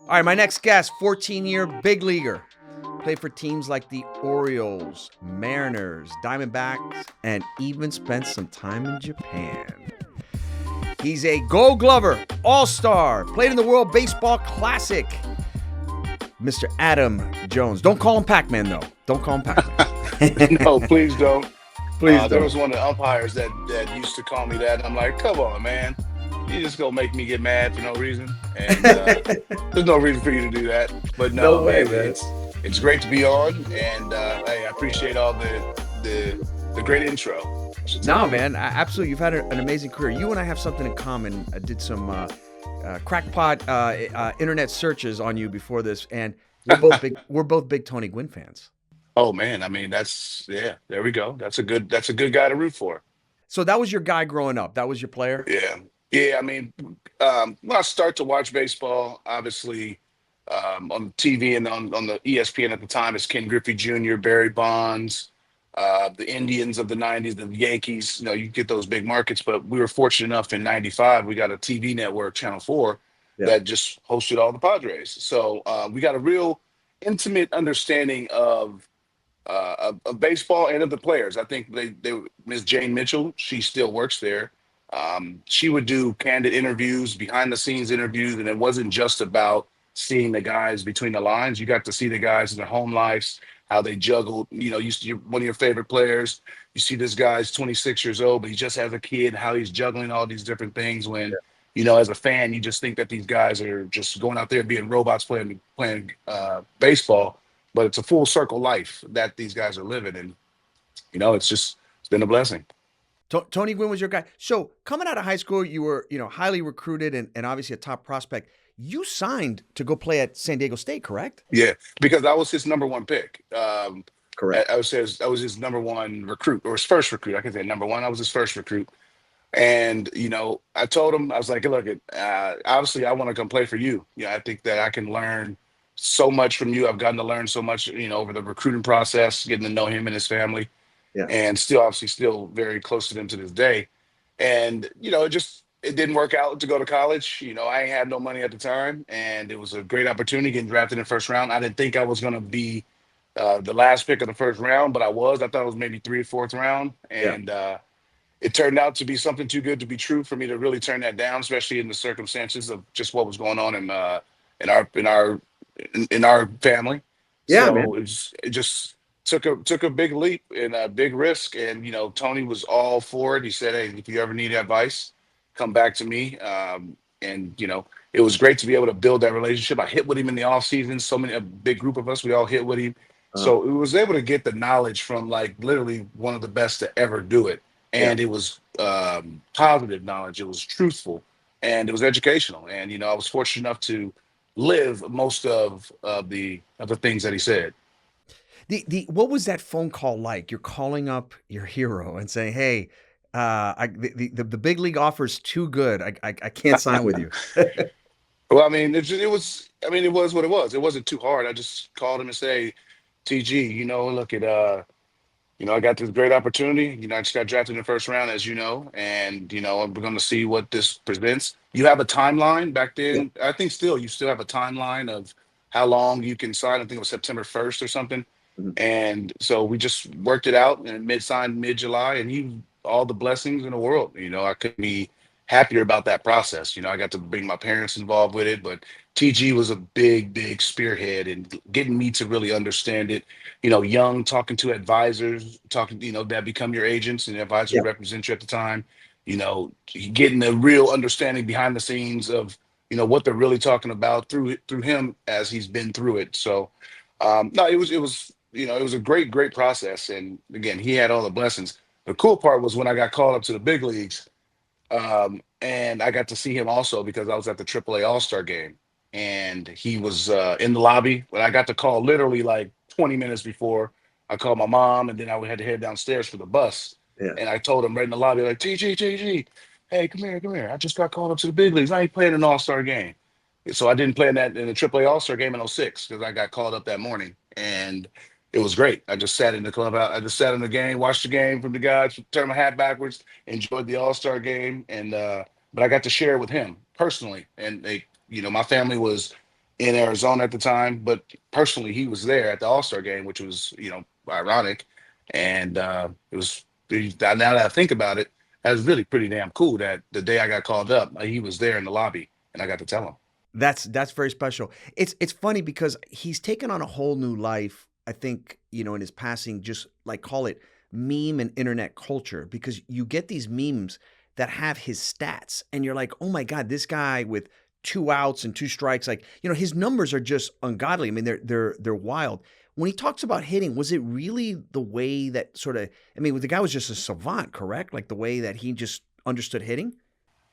All right, my next guest, 14-year big leaguer. Played for teams like the Orioles, Mariners, Diamondbacks, and even spent some time in Japan. He's a Gold Glover, All-Star, played in the World Baseball Classic. Mr. Adam Jones. Don't call him Pac-Man, though. Don't call him Pac-Man. No, please don't. Please There don't. was one of the umpires that used to call me that, and I'm like, come on, man. You just gonna make me get mad for no reason, and there's no reason for you to do that. But No no, way, man, man. it's great to be on, and hey, I appreciate all the great intro, I should say. No, man, absolutely. You've had an amazing career. You and I have something in common. I did some crackpot internet searches on you before this, and we're both big Tony Gwynn fans. Oh man, I mean that's yeah. There we go. That's a good guy to root for. So that was your guy growing up. That was your player. Yeah, yeah. I mean, when I start to watch baseball, obviously on TV and on the ESPN at the time, it's Ken Griffey Jr., Barry Bonds, the Indians of the '90s, the Yankees. You get those big markets, but we were fortunate enough in '95 we got a TV network, Channel 4, Yeah. that just hosted all the Padres. So we got a real intimate understanding of baseball and of the players. I think they Miss Jane Mitchell, she still works there. She would do candid interviews, behind the scenes interviews, and it wasn't just about seeing the guys between the lines. You got to see the guys in their home lives, how they juggled. You see one of your favorite players. You see this guy's 26 years old, but he just has a kid. How he's juggling all these different things. When as a fan, you just think that these guys are just going out there being robots playing baseball, but it's a full circle life that these guys are living, and it's been a blessing. Tony Gwynn was your guy. So coming out of high school, you were highly recruited and obviously a top prospect. You signed to go play at San Diego State, correct? Yeah, because I was his number one pick. Correct. I was his number one recruit, or his first recruit. I can say number one. I was his first recruit, and I told him, I was like, look, obviously I want to come play for you. I think that I can learn so much from you. I've gotten to learn so much, over the recruiting process, getting to know him and his family, Yeah. and still very close to them to this day. And it didn't work out to go to college. I ain't had no money at the time, and it was a great opportunity getting drafted in the first round. I didn't think I was going to be the last pick of the first round, but I was. I thought it was maybe 3 or 4th round, Yeah. and it turned out to be something too good to be true for me to really turn that down, especially in the circumstances of just what was going on in our family. Yeah, man. So it just took a big leap and a big risk. And Tony was all for it. He said, "Hey, if you ever need advice, come back to me." And it was great to be able to build that relationship. I hit with him in the off season. A big group of us, we all hit with him. Uh, So it was able to get the knowledge from like literally one of the best to ever do it. yeah. And it was positive knowledge. It was truthful, and it was educational. And I was fortunate enough to live most of the things that he said. The what was that phone call like? You're calling up your hero and saying, "Hey, the big league offer's too good. I can't sign with you." Well, I mean, it was what it was. It wasn't too hard. I just called him and say, TG, look at I got this great opportunity. I just got drafted in the first round, as you know, and I'm going to see what this presents. You have a timeline back Yeah. then. I think you still have a timeline of how long you can sign. I think it was September 1st or something. Mhm. And so we just worked it out and signed mid-July, and he all the blessings in the world. I couldn't be happier about that process. I got to bring my parents involved with it, but TG was a big, big spearhead in getting me to really understand it. Young, talking to advisors, talking, that become your agents and advisors Yeah. who represent you at the time. Getting a real understanding behind the scenes of what they're really talking about through him as he's been through it. So no, it was a great, great process. And again, he had all the blessings. The cool part was when I got called up to the big leagues, and I got to see him also because I was at the AAA All-Star game, and he was in the lobby. But I got the call literally like 20 minutes before. I called my mom, and then I had to head downstairs for the bus. Yeah. And I told him right in the lobby, like, TG, hey, come here, come here. I just got called up to the big leagues. I ain't playing an All-Star game. So I didn't play in the AAA All-Star game in '06 because I got called up that morning. And it was great. I just sat in the club out. I just sat in the game, watched the game from the guys, turned my hat backwards, enjoyed the All-Star game. And but I got to share it with him personally. And my family was in Arizona at the time, but personally, he was there at the All-Star game, which was, ironic. And it was, now that I think about it, that was really pretty damn cool that the day I got called up, he was there in the lobby and I got to tell him. That's very special. It's funny because he's taken on a whole new life. I think in his passing, just like call it meme and internet culture, because you get these memes that have his stats, and you're like, oh my god, this guy with 2 outs and 2 strikes, like his numbers are just ungodly. I mean, they're wild. When he talks about hitting, was it really the way that sort of? I mean, the guy was just a savant, correct? Like the way that he just understood hitting.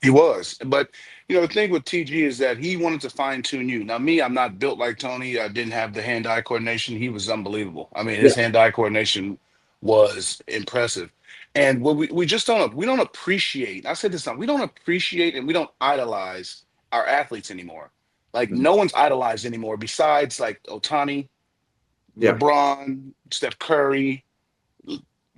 He was, but the thing with TG is that he wanted to fine tune you. Now, me, I'm not built like Tony. I didn't have the hand-eye coordination. He was unbelievable. I mean, his hand-eye coordination was impressive. And what we just don't appreciate. I said this time, we don't appreciate and we don't idolize our athletes anymore. Like Mhm. no one's idolized anymore besides like Otani, Yeah. LeBron, Steph Curry,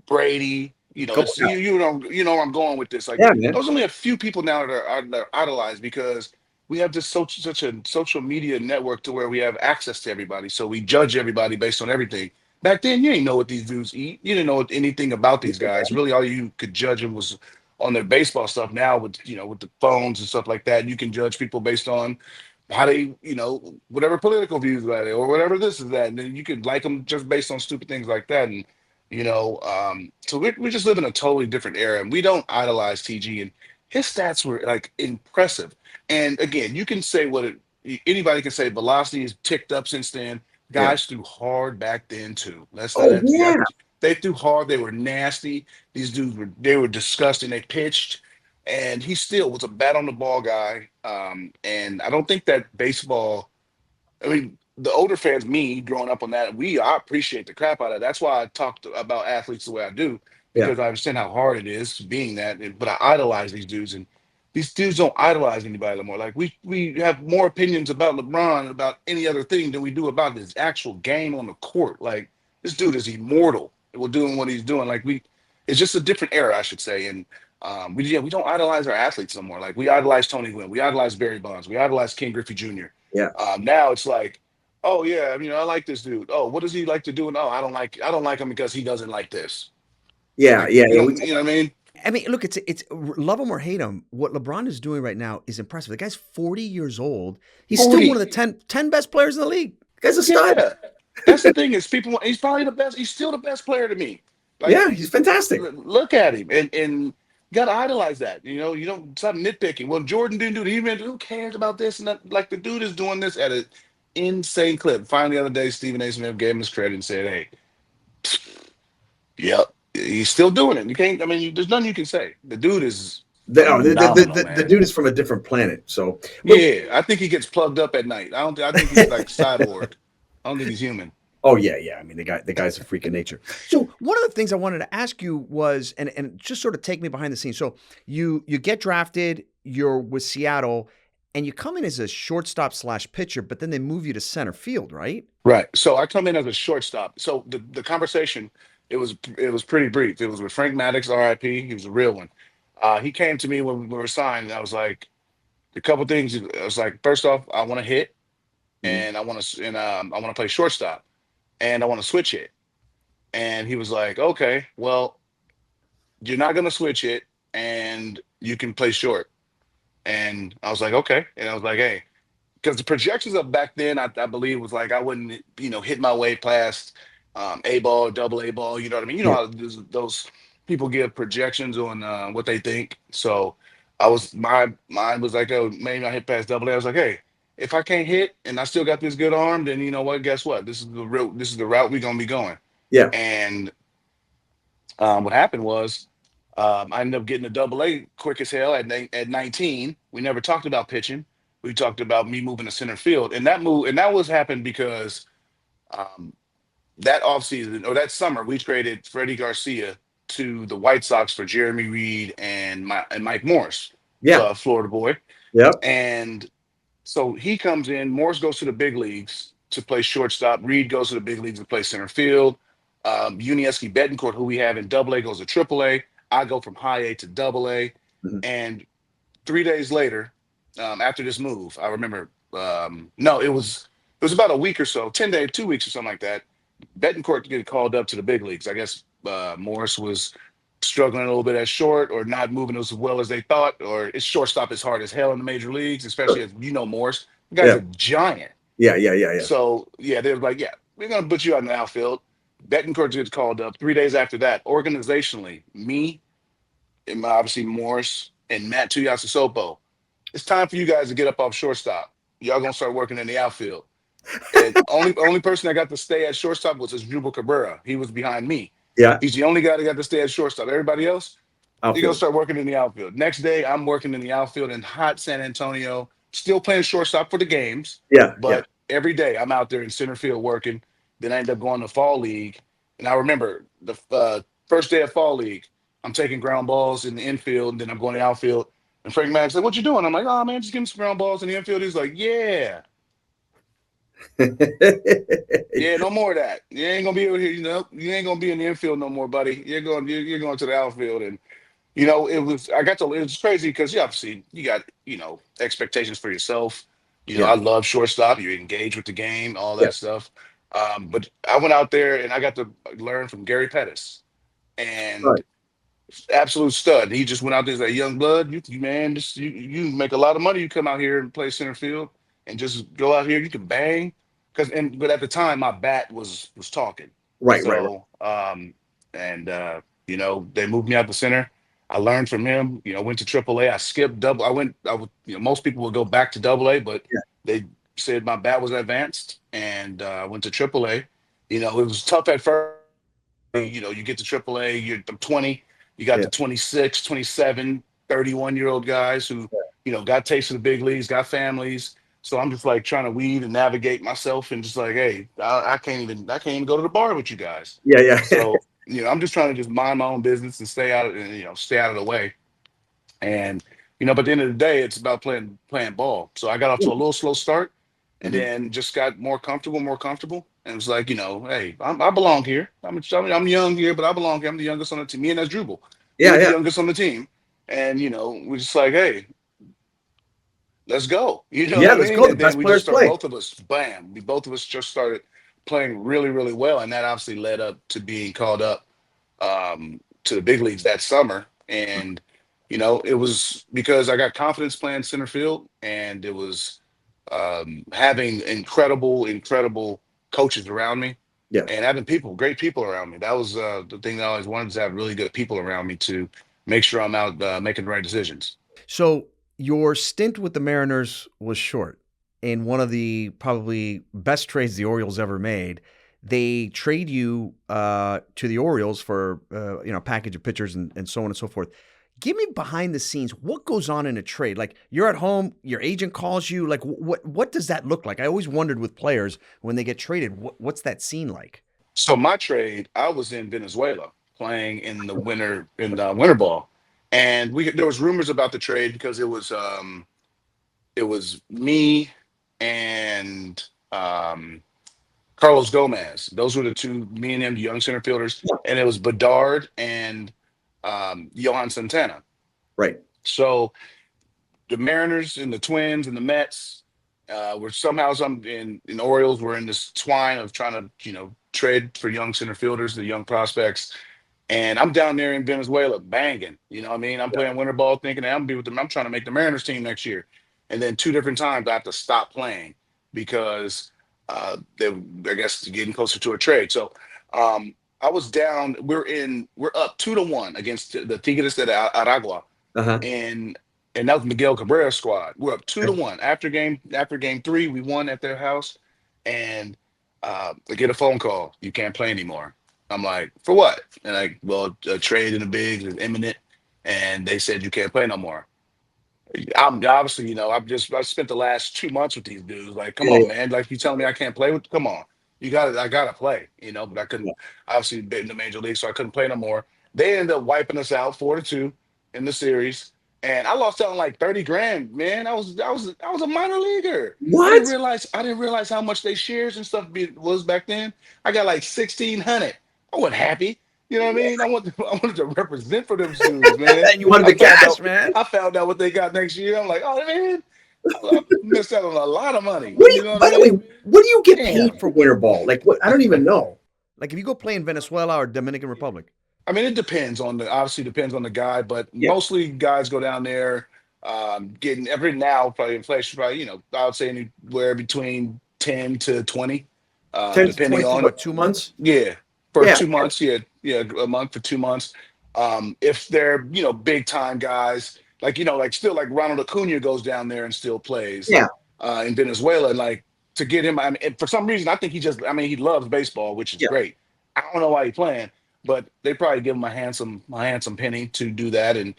Brady. Oh, It's, you know where I'm going with this. Like, yeah, man. there's only a few people now that are idolized because we have this such a social media network to where we have access to everybody. So we judge everybody based on everything. Back then, you didn't know what these dudes eat. You didn't know anything about these guys. Really, all you could judge them was on their baseball stuff. Now, with the phones and stuff like that, you can judge people based on how they, whatever political views about it or whatever this is that. And then you could like them just based on stupid things like that. And so we just live in a totally different era, and we don't idolize TG. And his stats were like impressive. And again, you can say anybody can say velocity has ticked up since then. Yeah. Guys threw hard back then too. Let's not Oh that, yeah. they threw hard. They were nasty. These dudes were disgusting. They pitched, and he still was a bat on the ball guy. And I don't think that baseball. I mean, the older fans, me growing up on that, I appreciate the crap out of it. That's why I talked about athletes the way I do, Yeah. because I understand how hard it is being that. But I idolize these dudes, and these dudes don't idolize anybody anymore. Like we have more opinions about LeBron and about any other thing than we do about his actual game on the court. Like this dude is immortal. We're doing what he's doing. It's just a different era, I should say. And we don't idolize our athletes no more. Like we idolize Tony Gwynn, we idolize Barry Bonds, we idolize King Griffey Jr. Yeah. Now it's like, oh yeah, I like this dude. Oh, what does he like to do? No, I don't like him because he doesn't like this. Yeah. Like Yeah. you Yeah. don't, you know what I mean? I mean, look, it's love him or hate him. What LeBron is doing right now is impressive. The guy's 40 years old. He's still one of 40. the ten best players in the league. The guy's a stud. Yeah. That's the thing is he's probably the best. He's still the best player to me. Like Yeah, he's fantastic. look at him and you gotta idolize that. You don't stop nitpicking. Well, Jordan didn't do it. Even who cares about this and that? Like the dude is doing this at an insane clip. Finally, the other day, Stephen A. Smith gave him his credit and said, "Hey, yep, he's still doing it. You can't. I mean, there's nothing you can say. The dude is phenomenal, The man. dude is from a different planet. So, but Yeah, I think he gets plugged up at night. I don't. I think he's like cyborg. I don't think he's human. oh yeah, yeah. I mean, the guy's a freak of nature. So one of the things I wanted to ask you was, and just sort of take me behind the scenes. So you get drafted, you're with Seattle, and you come in as a shortstop slash pitcher, but then they move you to center field, right? Right. So I come in as a shortstop. So the conversation it was pretty brief. It was with Frank Maddox, R.I.P. He was a real one. He came to me when we were signed, and I was like, a couple things. I was like, first off, I want to hit, Mhm. and I want to play shortstop, and I want to switch hit. And he was like, okay, well, you're not gonna switch it, and you can play short. And I was like, okay. And I was like, hey, because the projections of back then, I believe was like I wouldn't, hit my way past A ball, double A ball. You know what I mean? You know Yeah. how those people give projections on what they think. So my mind was like, oh, maybe I hit past double A. I was like, hey, if I can't hit and I still got this good arm, then you know what? Guess what? This is the route we're gonna be going. Yeah. And what happened was I ended up getting a double A quick as hell at 19. We never talked about pitching. We talked about me moving to center field. And that was happened because um, that offseason or that summer, we traded Freddie Garcia to the White Sox for Jeremy Reed and Mike Morris, Yeah. Florida boy. Yep. And so he comes in, Morris goes to the big leagues to play shortstop. Reed goes to the big leagues to play center field. Unieski Betancourt, who we have in double A, goes to triple A. I go from high A to double A. Mhm. And 3 days later, after this move, I remember No, it was about a week or so, 10 days, 2 weeks or something like that. Betancourt get called up to the big leagues. I guess Morris was struggling a little bit at short or not moving as well as they thought, or his shortstop is hard as hell in the major leagues, especially as you know Morris. The guy's Yeah. a giant. Yeah. So yeah, they were like, yeah, we're gonna put you out in the outfield. Betancourt gets called up 3 days after that. Organizationally, me and obviously Morris and Matt Tuiasosopo, it's time for you guys to get up off shortstop. Y'all gonna start working in the outfield. And only person that got to stay at shortstop was Jubal Cabrera. He was behind me. Yeah. He's the only guy that got to stay at shortstop. Everybody else, you're gonna Outfield. start working in the outfield. Next day, I'm working in the outfield in hot San Antonio, still playing shortstop for the games, Yeah. but every day I'm out there in center field working. Then I end up going to fall league, and I remember the first day of fall league, I'm taking ground balls in the infield, and then I'm going to the outfield. And Frank Mack's like, "What you doing?" I'm like, "Oh man, just give me some ground balls in the infield." He's like, "Yeah, yeah, no more of that. You ain't gonna be able to, you ain't gonna be in the infield no more, buddy. You're going to the outfield." And it was crazy because you obviously you got, expectations for yourself. I Yeah. love shortstop. You engage with the game, all Yeah. that stuff. But I went out there and I got to learn from Gary Pettis Right. and absolute stud. He just went out there as a young blood. You man, you make a lot of money. You come out here and play center field and just go out here. You can bang but at the time my bat was talking. Right. So and they moved me out to center. I learned from him. Went to AAA. I skipped double. I would. Most people would go back to AA, but Yeah. they said my bat was advanced, and I went to AAA. It was tough at first. You get to AAA, you're 20, you got Yeah. the 26, 27, 31-year-old guys who, got taste of the big leagues, got families. So I'm just like trying to weed and navigate myself and just like, hey, I can't even go to the bar with you guys. Yeah. So, I'm just trying to just mind my own business and stay out of the way. And but at the end of the day, it's about playing ball. So I got off to a little slow start, and Mhm. then just got more comfortable, and it was like, hey, I belong here. I'm young here, but I belong here. I'm the youngest on the team. Me and Drupal, we were the Yeah. youngest on the team, and we're just like, hey, let's go. You know what Yeah. I Let's mean? go. The And then best we just players start play. both of us, bam. Both of us just started playing really, really well, and that obviously led up to being called up to the big leagues that summer. And, it was because I got confidence playing center field, and it was having incredible coaches around me Yeah. and having great people around me. That was the thing that I always wanted, to have really good people around me to make sure I'm out making the right decisions. So your stint with the Mariners was short. In one of the probably best trades the Orioles ever made, they trade you to the Orioles for a package of pitchers and so on and so forth. Give me behind the scenes. What goes on in a trade? Like you're at home, your agent calls you. Like what does that look like? I always wondered with players when they get traded, what's that scene like? So my trade, I was in Venezuela playing in the winter ball, and there was rumors about the trade because it was me and Carlos Gomez. Those were the two, me and him, the young center fielders, and it was Bedard and Johan Santana. Right. So the Mariners and the Twins and the Mets were somehow some in the Orioles were in this twine of trying to trade for young center fielders, the young prospects. And I'm down there in Venezuela banging. You know what I mean? I'm playing winter ball thinking that I'm gonna be with them. I'm trying to make the Mariners team next year. And then two different times I have to stop playing because I guess getting closer to a trade. So I was down. We're up 2-1 against the Tigres de Aragua. Uh-huh. And that was Miguel Cabrera's squad. We're up 2-1. After game three, we won at their house. And I get a phone call. You can't play anymore. I'm like, for what? And well, a trade in the bigs is imminent, and they said you can't play no more. I'm obviously, I spent the last 2 months with these dudes. Like, come Yeah. on, man. Like, you telling me I can't play with? Come on, I gotta play. But I Yeah. couldn't. Obviously, been in the major league, so I couldn't play no more. They ended up wiping us out 4-2 in the series, and I lost out on like 30 grand. Man, I was a minor leaguer. I didn't What? realize I didn't realize how much they shares and stuff was back then. I got like 1,600. I wasn't happy. You know what I mean? I wanted to represent for them dudes, man. And you wanted I the found cash, out man. I found out what they got next year. I'm like, oh man. I missed out on a lot of money. What do You you, know what I by the way, mean? what do you get Damn. paid for winter ball? Like what? I don't even know. Like if you go play in Venezuela or Dominican Republic. I mean, it depends on the obviously depends on the guy, but Yeah. mostly guys go down there, getting every now probably inflation probably I would say anywhere between 10 to 20, 10 to depending 20 for on what, 2 months? yeah for Yeah. 2 months, yeah a month for 2 months. If they're big time guys like still like Ronald Acuna goes down there and still plays Yeah. in Venezuela, and like to get him, I mean, and for some reason I think he loves baseball, which is Yeah. great. I don't know why he's playing, but they probably give him a handsome penny to do that. And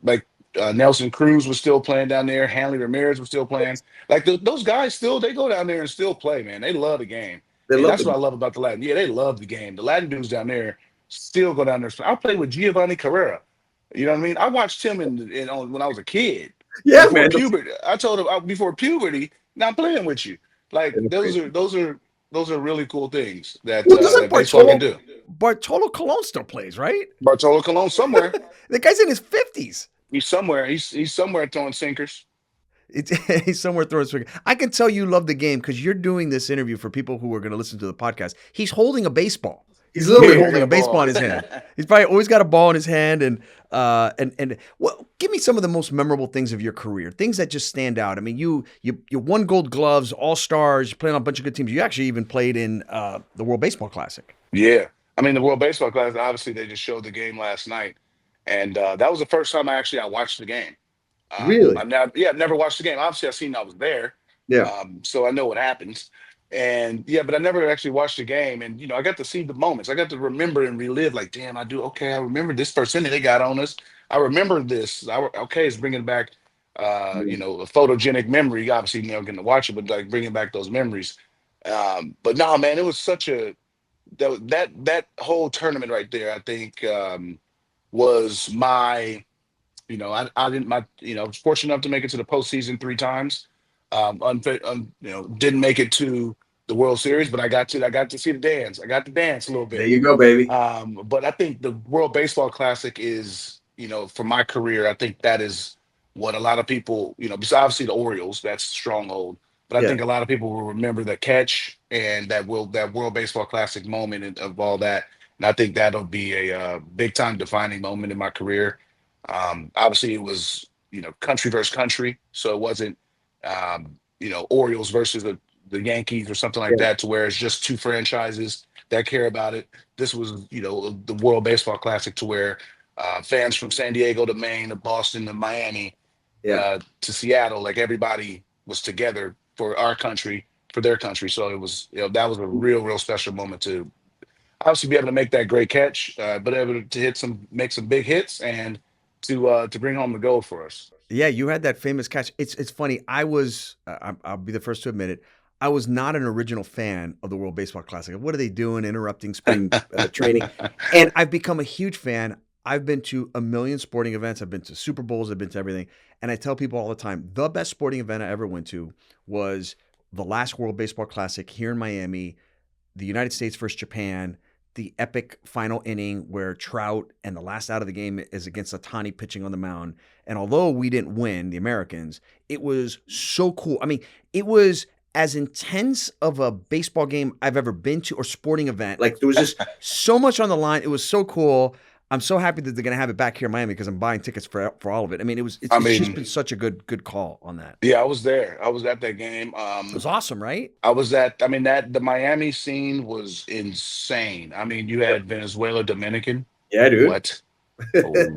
like Nelson Cruz was still playing down there, Hanley Ramirez was still playing. Like those guys still they go down there and still play, man. They love the game, They and love that's the what I love about the Latin. Yeah, they love the game. The Latin dudes down there still go down there. I played with Giovanni Carrera. You know what I mean? I watched him when I was a kid Yeah, before man. puberty. I told him before puberty, not playing with you. Like That's those crazy. are those are those are really cool things that Well, doesn't that baseball can do. Bartolo Colon still plays, right? Bartolo Colon somewhere. The guy's in his 50s. He's somewhere. He's somewhere throwing sinkers. It's, he's somewhere throwing swing. I can tell you love the game because you're doing this interview for people who are going to listen to the podcast. He's holding a baseball. He's literally Yeah, holding a baseball in his hand. He's probably always got a ball in his hand. And well, give me some of the most memorable things of your career, things that just stand out. I mean, you won Gold Gloves, All-Stars, you played on a bunch of good teams. You actually even played in the World Baseball Classic. Yeah. I mean, the World Baseball Classic, obviously, they just showed the game last night. And that was the first time I watched the game. Really? I've never watched the game. Obviously, I was there. Yeah. So I know what happens. And yeah, but I never actually watched the game. And, I got to see the moments. I got to remember and relive, like, damn, okay, I remember this first inning they got on us. I remember this. Okay, it's bringing back, a photogenic memory. Obviously, never getting to watch it, but like bringing back those memories. But no, man, it was such a, that whole tournament right there, I think, was my, I didn't my was fortunate enough to make it to the postseason 3 times. Didn't make it to the World Series, but I got to see the dance. I got to dance a little There bit. you go, baby. But I think the World Baseball Classic is, for my career, I think that is what a lot of people, besides obviously the Orioles, that's stronghold. But I Yeah. think a lot of people will remember the catch and that World Baseball Classic moment of all that. And I think that'll be a big time defining moment in my career. Obviously, it was country versus country, so it wasn't Orioles versus the Yankees or something like Yeah. that, to where it's just two franchises that care about it. This was the World Baseball Classic, to where fans from San Diego to Maine to Boston to Miami Yeah. to Seattle, like everybody was together for our country, for their country. So it was that was a real special moment to obviously be able to make that great catch, but able to make some big hits, and to bring home the gold for us. Yeah, you had that famous catch. It's funny. I'll be the first to admit it. I was not an original fan of the World Baseball Classic. What are they doing, interrupting spring training? And I've become a huge fan. I've been to a million sporting events. I've been to Super Bowls. I've been to everything. And I tell people all the time, the best sporting event I ever went to was the last World Baseball Classic here in Miami, the United States versus Japan, the epic final inning where Trout and the last out of the game is against Otani pitching on the mound. And although we didn't win, the Americans, it was so cool. I mean, it was as intense of a baseball game I've ever been to, or sporting event. Like there was just so much on the line. It was so cool. I'm so happy that they're going to have it back here in Miami because I'm buying tickets for all of it. I mean, it's I just been mean, such a good call on that. yeah, I was there. I was at that game. It was awesome, right? I mean, that the Miami scene was insane. I mean, you had Venezuela, Dominican. Yeah, dude. What?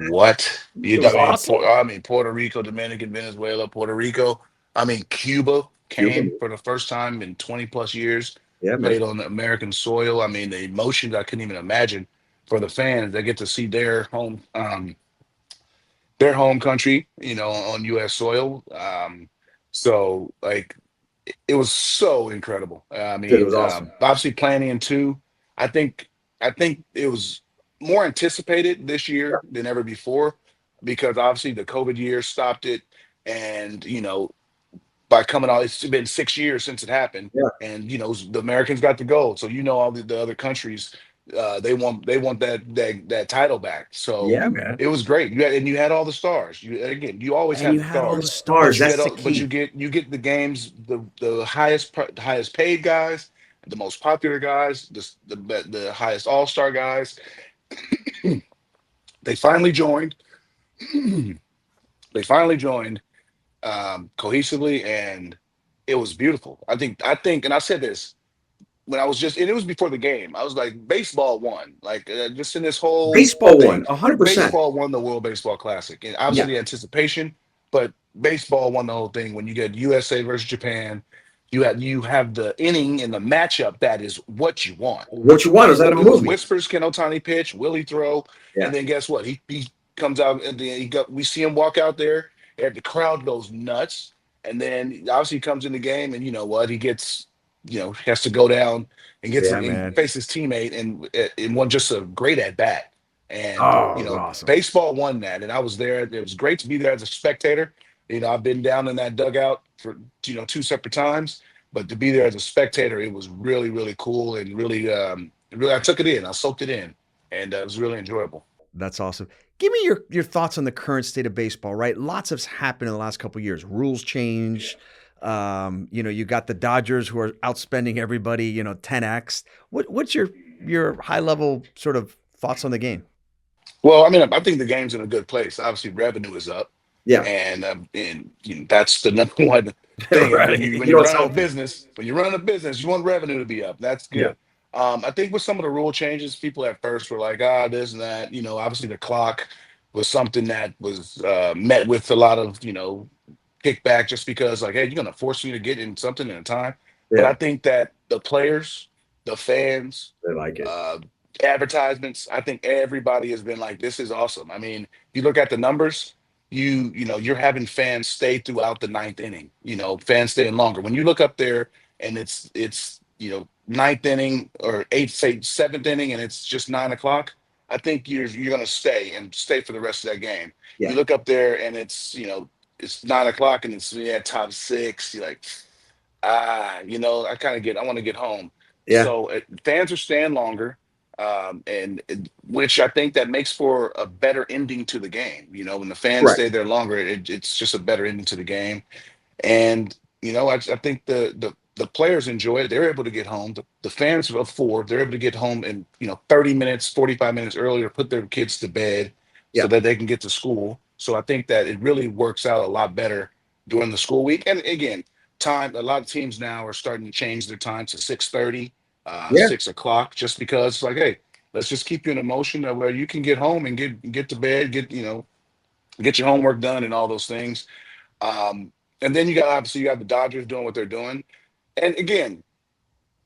What? It was awesome. I mean, Puerto Rico, Dominican, Venezuela, Puerto Rico. I mean, Cuba Cuba. came for the first time in 20 plus years, Yeah, man. played on American soil. I mean, the emotions I couldn't even imagine for the fans. They get to see their home country, on U.S. soil. So like it was so incredible. I Dude, it mean, was awesome. obviously planning in two. I think I think it was more anticipated this year than ever before, because obviously the COVID year stopped it, and by coming out, it's been 6 years since it happened, Yeah. and the Americans got the gold. So all the other countries they want that title back. So Yeah, man. it was great. You had all the stars. You always And have you the had all the stars, Stars. stars. but That's the you key. get the games, the highest paid guys, the most popular guys, the highest All-Star guys. They finally joined. They finally joined cohesively, and it was beautiful. And I said this when I was just, and it was before the game. I was like, baseball won. Like just in this whole Baseball won thing, 100%. baseball won the World Baseball Classic, and Yeah. obviously the anticipation, but baseball won the whole thing. When you get USA versus Japan, you have the inning and the matchup that is what you want. What you want is that a It was movie? whispers, can Otani pitch? Will he throw? Yeah. And then guess what? He comes out and then we see him walk out there, and the crowd goes nuts. And then obviously he comes in the game, and you know what? He gets, has to go down and Yeah, and man. face his teammate, and won just a great at bat. And Oh, it was awesome. baseball won that, and I was there. It was great to be there as a spectator. I've been down in that dugout for two separate times, but to be there as a spectator, it was really really cool, and really I took it in. I soaked it in, and it was really enjoyable. That's awesome. Give me your thoughts on the current state of baseball, right? Lots has happened in the last couple of years. Rules changed. You got the Dodgers who are outspending everybody, 10x. What's your high level sort of thoughts on the game? Well, I mean, I think the game's in a good place. Obviously, revenue is up, Yeah. and that's the number one thing. Right. When you You know, it's run a healthy. business, you want revenue to be up. That's Yeah. good. I think with some of the rule changes, people at first were like, this and that. Obviously the clock was something that was met with a lot of kickback, just because like, hey, you're gonna force me to get in something in a time. But I Yeah. think that the players, the fans, They like it. uh, advertisements. I think everybody has been like, "This is awesome." I mean, if you look at the numbers, you're having fans stay throughout the ninth inning. Fans staying longer. When you look up there and it's ninth inning or eighth, say seventh inning, and it's just 9 o'clock. I think you're gonna stay for the rest of that game. You Yeah. look up there and it's 9 o'clock and it's top six. You're like, I want to get home. Yeah. So fans are staying longer, which I think that makes for a better ending to the game. When the fans Right. stay there longer, it's just a better ending to the game. And I think the players enjoy it. They're able to get home. The fans of four, they're able to get home in 30 minutes, 45 minutes earlier, put their kids to bed so Yeah. that they can get to school. So I think that it really works out a lot better during the school week. And again, time, a lot of teams now are starting to change their time to 6:30, Yeah. 6 o'clock, just because it's like, hey, let's just keep you in a motion of where you can get home and get to bed, get your homework done and all those things. And then you got the Dodgers doing what they're doing. And again,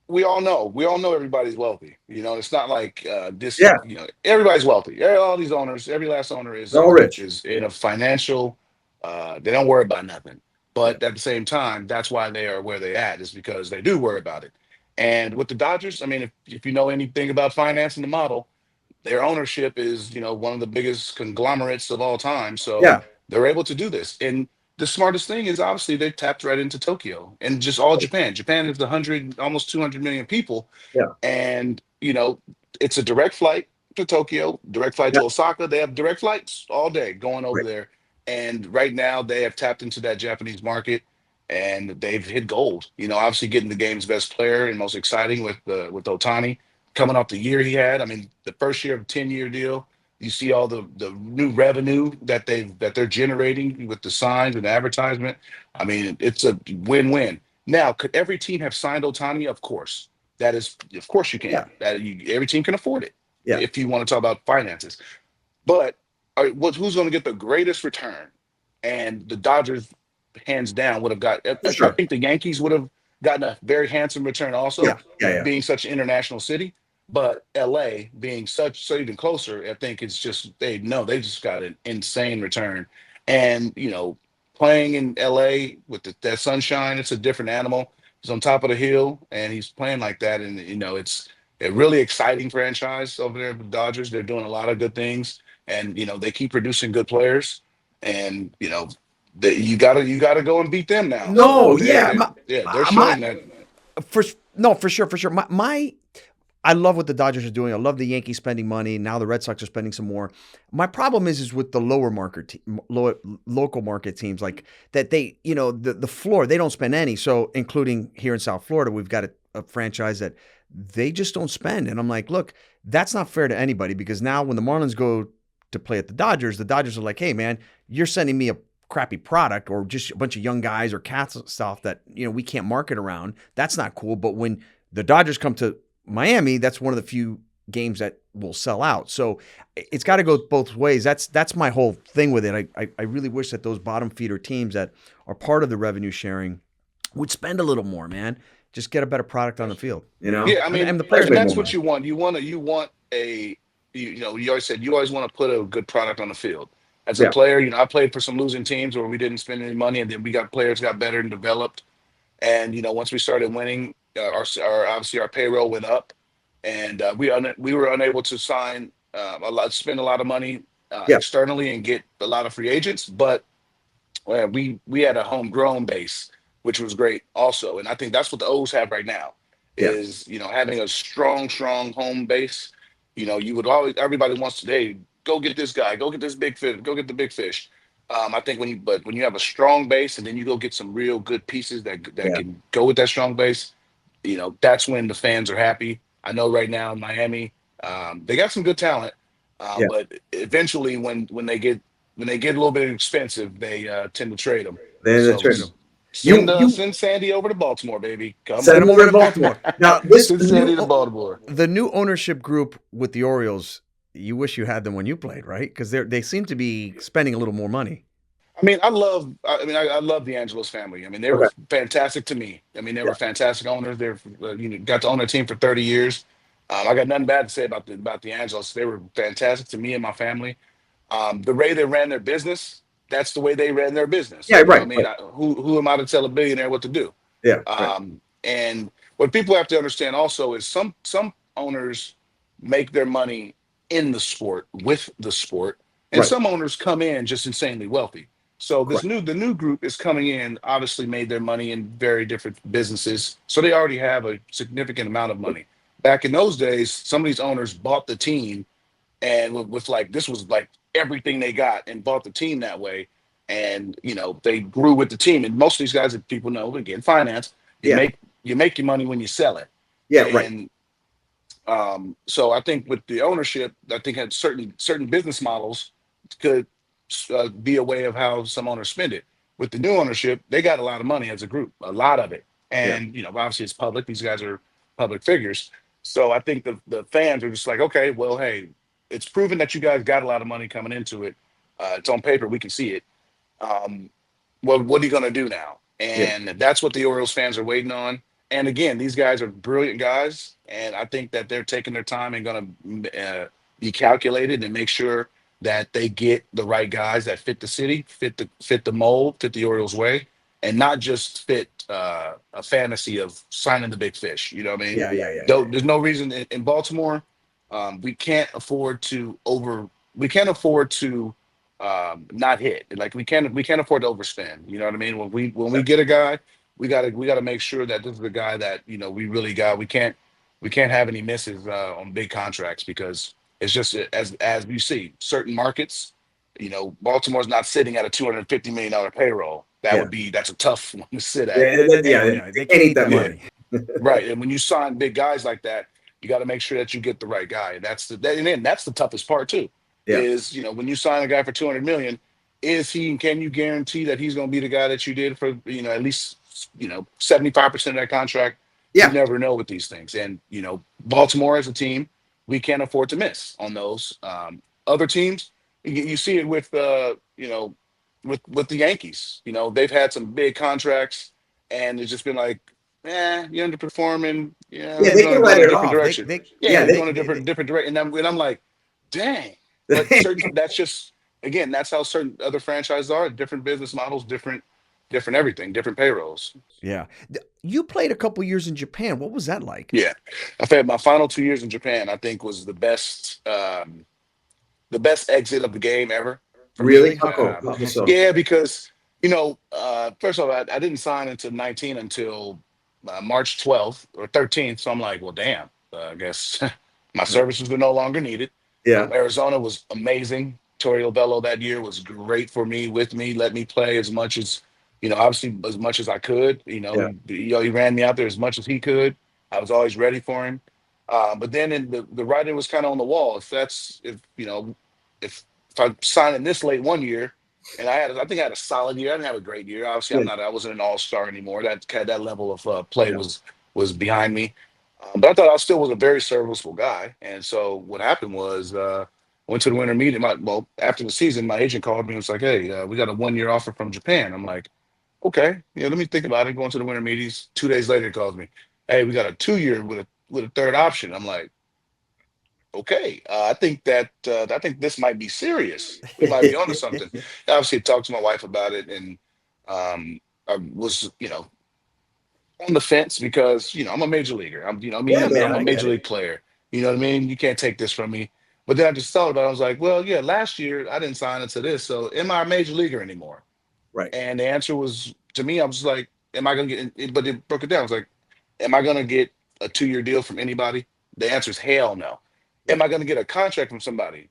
we all know everybody's wealthy. It's not like this. Yeah. Everybody's wealthy. All these owners, every last owner They're is all rich. is in a financial. They don't worry about nothing. Yeah. But at the same time, that's why they are where they at, is because they do worry about it. And with the Dodgers, I mean, if you know anything about financing the model, their ownership is one of the biggest conglomerates of all time, so Yeah. they're able to do this. And the smartest thing is obviously they tapped right into Tokyo and just all Japan is 100, almost 200 million people. Yeah. And it's a direct flight to Tokyo, direct flight Yeah. to Osaka. They have direct flights all day going over Right. there. And right now they have tapped into that Japanese market, and they've hit gold. Obviously getting the game's best player and most exciting with Otani coming off the year he had. I mean, the first year of a 10-year deal. You see all the new revenue that they're generating with the signs and the advertisement. I mean, it's a win-win. Now, could every team have signed Otani? Of course. Of course you Yeah. can. Every team can afford it Yeah. if you want to talk about finances. But who's going to get the greatest return? And the Dodgers, hands down, would have got. For I sure. think the Yankees would have gotten a very handsome return Yeah. also, Yeah. Yeah. being such an international city. But LA being so even closer, I think it's just they just got an insane return. And playing in LA with that sunshine, it's a different animal. He's on top of the hill and he's playing like that, and it's a really exciting franchise over there with the Dodgers. They're doing a lot of good things, and they keep producing good players, and you gotta go and beat them now. So No, they're yeah, they yeah they're my showing that. for no, for sure, for sure. My I love what the Dodgers are doing. I love the Yankees spending money. Now the Red Sox are spending some more. My problem is with the lower market, local market teams like that. The floor they don't spend any. So including here in South Florida, we've got a franchise that they just don't spend. And I'm like, look, that's not fair to anybody because now when the Marlins go to play at the Dodgers are like, hey man, you're sending me a crappy product or just a bunch of young guys or cats stuff that we can't market around. That's not cool. But when the Dodgers come to Miami, that's one of the few games that will sell out. So it's got to go both ways. That's my whole thing with it. I really wish that those bottom feeder teams that are part of the revenue sharing would spend a little more, man. Just get a better product on the field. Yeah, I mean, and the players and that's what you want. You want you always said you always want to put a good product on the field. As a player, I played for some losing teams where we didn't spend any money, and then we got players got better and developed. And once we started winning, obviously our payroll went up, and we were unable to spend a lot of money externally and get a lot of free agents. But we had a homegrown base, which was great also. And I think that's what the O's have right now is having a strong home base. You would always everybody wants to go get this guy, go get this big fish, go get the big fish. I think when you have a strong base and then you go get some real good pieces that can go with that strong base, that's when the fans are happy. I know right now in Miami, they got some good talent, but eventually when they get a little bit expensive, they tend to trade them. Send Sandy over to Baltimore, baby. Send him over to Baltimore. Now, send Sandy to Baltimore. The new ownership group with the Orioles. You wish you had them when you played, right? Because they seem to be spending a little more money. I mean, I love the Angelos family. I mean, they were fantastic to me. I mean, they were fantastic owners. They're got to own their team for 30 years. I got nothing bad to say about the Angelos. They were fantastic to me and my family. The way they ran their business, that's the way they ran their business. Yeah, right. I mean, who am I to tell a billionaire what to do? Yeah. And what people have to understand also is some owners make their money in the sport with the sport, and some owners come in just insanely wealthy. So the new group is coming in, obviously made their money in very different businesses, so they already have a significant amount of money. Back in those days, some of these owners bought the team, and this was like everything they got, and bought the team that way, and they grew with the team. And most of these guys that people know, again, finance, you make your money when you sell it. So I think with the ownership, I think had certain business models could be a way of how some owners spend it. With the new ownership, they got a lot of money as a group, a lot of it. And, obviously it's public. These guys are public figures. So I think the fans are just like, okay, well, hey, it's proven that you guys got a lot of money coming into it. It's on paper. We can see it. Well, what are you going to do now? And that's what the Orioles fans are waiting on. And again, these guys are brilliant guys, and I think that they're taking their time and going to be calculated and make sure that they get the right guys that fit the city, fit the mold, fit the Orioles way, and not just fit a fantasy of signing the big fish. You know what I mean? Yeah. There's no reason in Baltimore. We can't afford to not hit. Like we can't afford to overspend. You know what I mean? When we get a guy, we gotta make sure that this is the guy that we really got. We can't have any misses on big contracts because it's just as we see certain markets. Baltimore's not sitting at a $250 million payroll. That's a tough one to sit at. They can't eat that money. Right, and when you sign big guys like that, you got to make sure that you get the right guy. And that's the toughest part too. Is when you sign a guy for $200 million, can you guarantee that he's going to be the guy that you did for at least 75% of that contract? You never know with these things. And Baltimore as a team, we can't afford to miss on those. Other teams, you see it with with the Yankees. They've had some big contracts, and it's just been like, you're underperforming. They can let it off. Direction. They're going a different direction. And I'm like, dang. But that's just, again, that's how certain other franchises are. Different business models, different everything, different payrolls. Yeah. You played a couple years in Japan. What was that like? Yeah. I've had my final 2 years in Japan, I think was the best exit of the game ever. Really? How cool. Yeah, because, first of all, I didn't sign into 19 until March 12th or 13th. So I'm like, well, damn. I guess my services were no longer needed. Yeah. Arizona was amazing. Torrio Bello that year was great for me, with me, let me play as much as, obviously as much as I could. Yeah. He ran me out there as much as he could. I was always ready for him. But then the writing was kind of on the wall. If I signed in this late one year, and I think I had a solid year. I didn't have a great year. Obviously, Yeah. I wasn't an all-star anymore. That level of play Yeah. was behind me. But I thought I still was a very serviceable guy. And so what happened was, went to the winter meeting. After the season, my agent called me and was like, "Hey, we got a 1 year offer from Japan." I'm like, "Okay, yeah, let me think about it." Going to the winter meetings. 2 days later, he calls me, "Hey, we got a 2 year with a third option." I'm like, "Okay, I think this might be serious. We might be onto something." Obviously, I talked to my wife about it, and I was, on the fence because I'm a major leaguer. Yeah, man, I'm a I get major it. league player. You know what I mean? You can't take this from me. But then I just thought about it. I was like, well, yeah, last year I didn't sign into this, so am I a major leaguer anymore? Right. And the answer was, to me, I was like, am I gonna get? But it broke it down. I was like, am I gonna get a 2 year deal from anybody? The answer is hell no. Yeah. Am I gonna get a contract from somebody?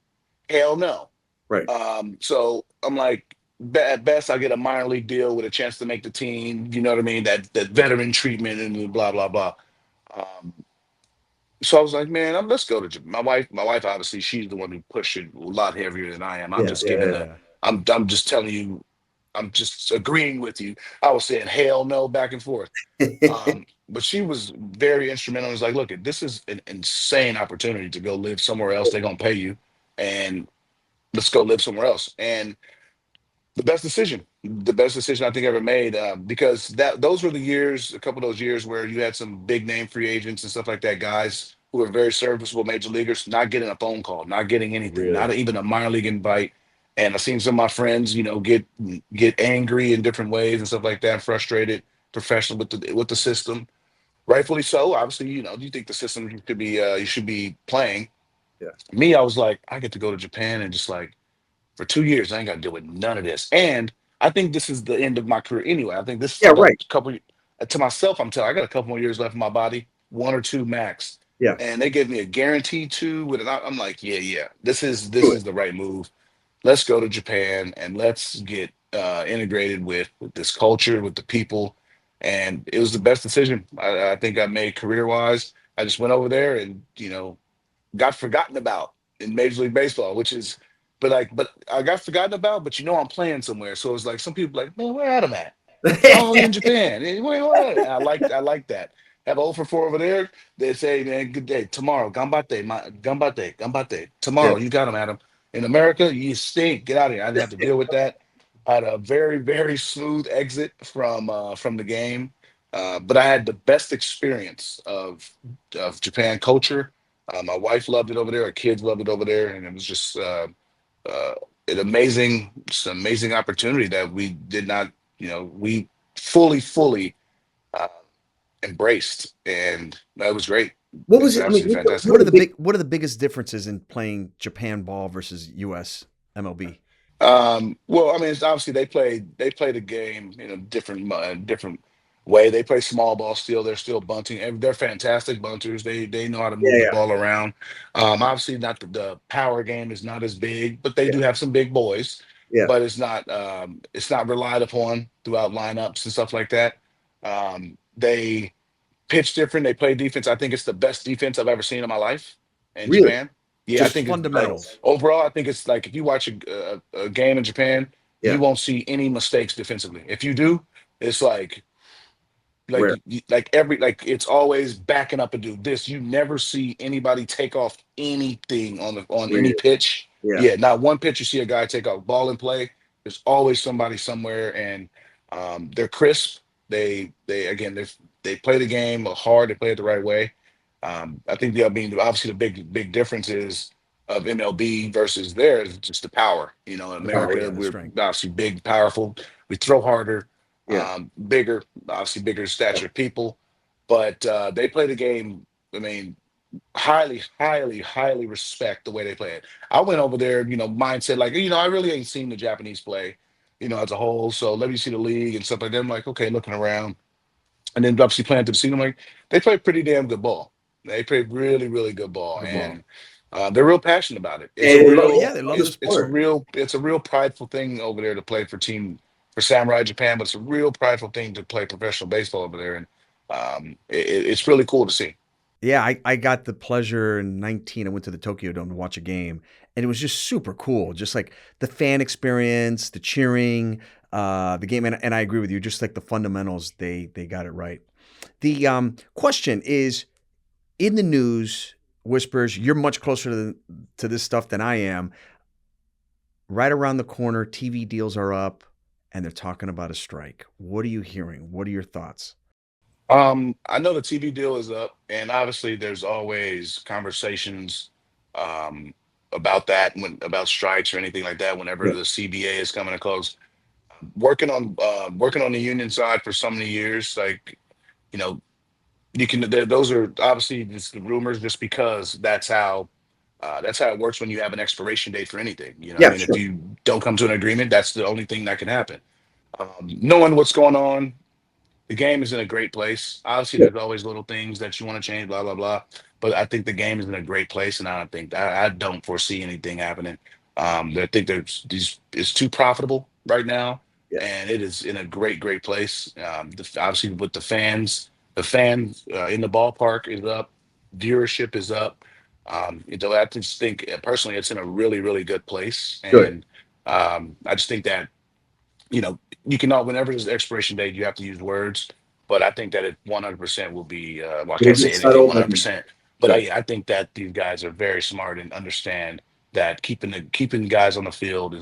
Hell no. Right. So I'm like, at best, I get a minor league deal with a chance to make the team. You know what I mean? That veteran treatment and blah blah blah. Um, so I was like, man, let's go to Japan. My wife, obviously, she's the one who pushed it a lot heavier than I am. I'm Yeah. just giving Yeah. the, I'm just telling you, I'm just agreeing with you. I was saying hell no back and forth. Yeah. But she was very instrumental. It was like, look, this is an insane opportunity to go live somewhere else. They're gonna pay you, and let's go live somewhere else. And the best decision I think I ever made, because those were the years, a couple of those years where you had some big name free agents and stuff like that, guys who were very serviceable major leaguers, not getting a phone call, not getting anything, Really. not even a minor league invite. And I've seen some of my friends, get angry in different ways and stuff like that, frustrated, professional with the system, rightfully so. Obviously, you think the system you should be playing. Yeah. Me, I was like, I get to go to Japan and just like, for 2 years, I ain't got to deal with none of this. And I think this is the end of my career anyway. I think this is Yeah. about Right. a couple, to myself, I'm telling, I got a couple more years left in my body, one or two max. Yeah. And they gave me a guarantee to with it. I'm like, yeah, yeah, Do this it. is the right move. Let's go to Japan and let's get integrated with this culture, with the people. And it was the best decision I think I made career wise. I just went over there and got forgotten about in Major League Baseball, which is, but I got forgotten about, but I'm playing somewhere. So it's like some people like, man, where Adam at? Oh, he in Japan. Where? I like that. Have 0 for 4 over there. They say, man, good day. Tomorrow, gambate, gambate, gambate. Yeah. Tomorrow, you got him, Adam. In America, you stink. Get out of here. I didn't have to deal with that. I had a very, very smooth exit from the game. But I had the best experience of Japan culture. My wife loved it over there. Our kids loved it over there, and it was just uh, just an amazing opportunity that we did not, we fully uh, embraced, and that was great. What It was was it? I mean, absolutely fantastic. what are the big? What are the biggest differences in playing Japan ball versus US MLB? Well, I mean, it's obviously they play the game in a different way. They play small ball still. They're still bunting, and they're fantastic bunters. They know how to move the Yeah. ball around. Obviously, not the power game is not as big, but they Yeah. do have some big boys. Yeah. But it's not relied upon throughout lineups and stuff like that. They pitch different. They play defense. I think it's the best defense I've ever seen in my life in Really. Japan. Yeah, I Just think it's fundamentals. overall. I think it's like if you watch a game in Japan, you Yeah. won't see any mistakes defensively. If you do, it's like Rare. like it's always backing up and do this. You never see anybody take off anything on any Really. pitch. Yeah. Yeah, not one pitch you see a guy take off ball and play. There's always somebody somewhere, and they're crisp. They play the game hard. They play it the right way. I think obviously the big difference is of MLB versus theirs is just the power. In The power. America, Yeah, the we're strength. obviously big, powerful. We throw harder, Yeah. bigger, obviously bigger stature people, but they play the game. I mean, highly, highly, highly respect the way they play it. I went over there, mindset like, I really ain't seen the Japanese play, as a whole. So let me see the league and stuff like that. I'm like, okay, looking around, and then obviously playing to the scene. I'm like, they play pretty damn good ball. They play really, really good ball, Good ball. and they're real passionate about it. It's a And they love, Yeah, real, they love the the it's a sport. sport. real, it's a real prideful thing over there to play for Samurai Japan, but it's a real prideful thing to play professional baseball over there, and it's really cool to see. Yeah, I got the pleasure in 19. I went to the Tokyo Dome to watch a game, and it was just super cool. Just like the fan experience, the cheering, the game, and I agree with you. Just like the fundamentals, they got it right. The question is in the news whispers. You're much closer to this stuff than I am. Right around the corner, TV deals are up, and they're talking about a strike. What are you hearing? What are your thoughts? I know the TV deal is up, and obviously there's always conversations um, about that when about strikes or anything like that. Whenever Yeah, the CBA is coming to close, working on the union side for so many years, like you know, those are obviously just the rumors, just because that's how it works when you have an expiration date for anything. You know what I yeah, mean? If sure. you don't come to an agreement, that's the only thing that can happen. Knowing what's going on, the game is in a great place. Obviously, Yeah, there's always little things that you want to change, blah blah blah. But I think the game is in a great place, and I don't foresee anything happening. I think there's these it's too profitable right now, yeah, and it is in a great place. Obviously, with the fans in the ballpark is up, viewership is up. I just think personally, it's in a really good place, good. and I just think that you can whenever there's an expiration date, you have to use words. But I think that it 100% will be. Well, I We'll can't get say anything settled and 100%, but good. I think that these guys are very smart and understand that keeping guys on the field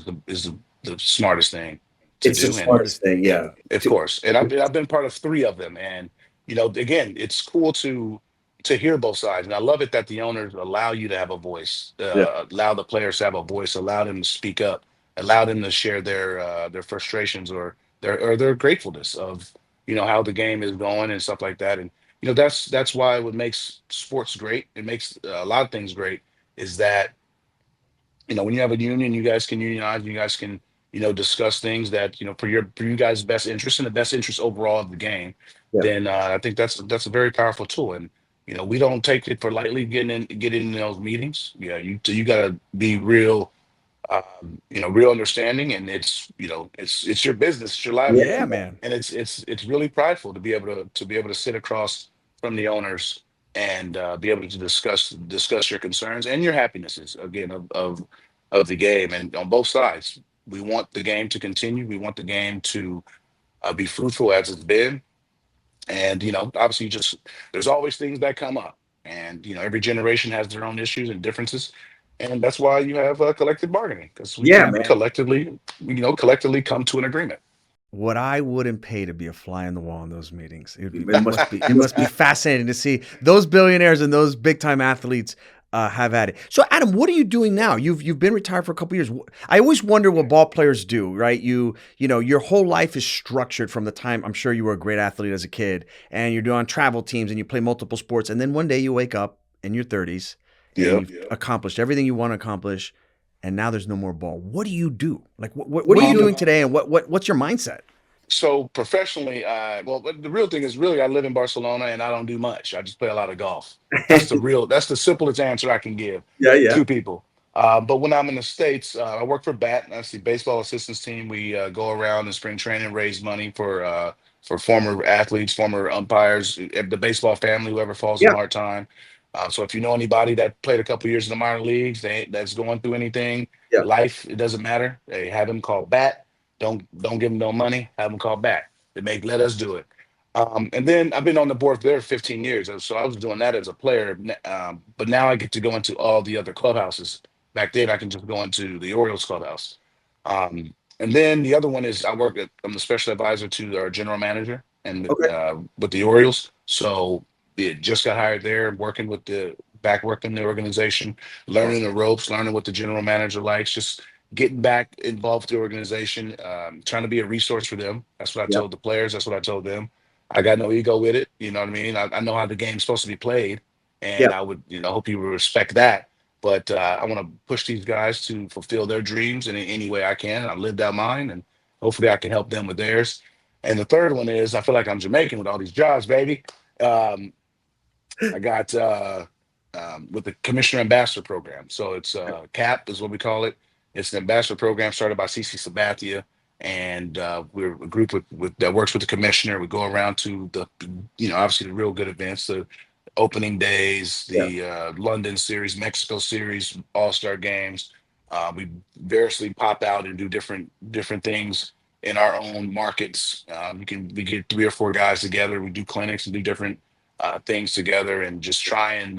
the smartest thing to It's the do. And smartest thing, yeah. of To, course, and I've been part of three of them, and again, it's cool to hear both sides, and I love it that the owners allow you to have a voice, yeah, allow the players to have a voice, allow them to speak up, allow them to share their frustrations or their gratefulness of how the game is going and stuff like that, and that's why what makes sports great. It makes a lot of things great is that when you have a union, you guys can unionize, you guys can, discuss things that, for you guys' best interest and the best interest overall of the game. yeah. Then I think that's a very powerful tool. And, we don't take it for lightly getting in those meetings. Yeah, you gotta be real, real understanding, and it's your business, it's your Yeah, Yeah, livelihood, man. and it's really prideful to be able to sit across from the owners and be able to discuss your concerns and your happinesses again of the game, and on both sides. We want the game to continue. We want the game to be fruitful as it's been, and obviously, just there's always things that come up, and every generation has their own issues and differences, and that's why you have collective bargaining, because we yeah, can man. collectively come to an agreement. What I wouldn't pay to be a fly on the wall in those meetings. It must be. It must be fascinating to see those billionaires and those big time athletes have at it. So, Adam, what are you doing now? You've been retired for a couple years. I always wonder what ball players do. Right? Your whole life is structured from the time I'm sure you were a great athlete as a kid, and you're doing travel teams and you play multiple sports, and then one day you wake up in your 30s and Yep. you've accomplished everything you want to accomplish, and now there's no more ball. What do you do? Like, What what are are you you doing? doing today, and what's your mindset? So professionally, well, but the real thing is really I live in Barcelona and I don't do much. I just play a lot of golf. That's the simplest answer I can give Yeah, yeah, to people. But when I'm in the States, I work for BAT, that's the baseball assistance team. We go around in spring training, raise money for former athletes, former umpires, the baseball family, whoever falls on yeah, hard time. So if you know anybody that played a couple years in the minor leagues, that's going through anything, yeah, life, it doesn't matter. They have them call BAT. Don't give them no money. Have them call back. Let us do it. And then I've been on the board there 15 years, so I was doing that as a player. But now I get to go into all the other clubhouses. Back then, I can just go into the Orioles clubhouse. And then the other one is I'm the special advisor to our general manager and okay, with the Orioles. So just got hired there, working the organization, learning awesome. the ropes, learning what the general manager likes, just getting back involved with the organization, trying to be a resource for them. That's what I Yeah, told the players. That's what I told them. I got no ego with it. You know what I mean? I know how the game's supposed to be played, yeah, and I would, hope you would respect that. But I want to push these guys to fulfill their dreams in any way I can. I lived out mine, and hopefully I can help them with theirs. And the third one is I feel like I'm Jamaican with all these jobs, baby. Um, I got with the Commissioner Ambassador Program. So it's CAP is what we call it. It's an ambassador program started by CC Sabathia, and we're a group with that works with the commissioner. We go around to the, obviously the real good events, the opening days, Yeah. the London series, Mexico series, All-Star games. We variously pop out and do different things in our own markets. We get 3 or 4 guys together. We do clinics and do different things together, and just try and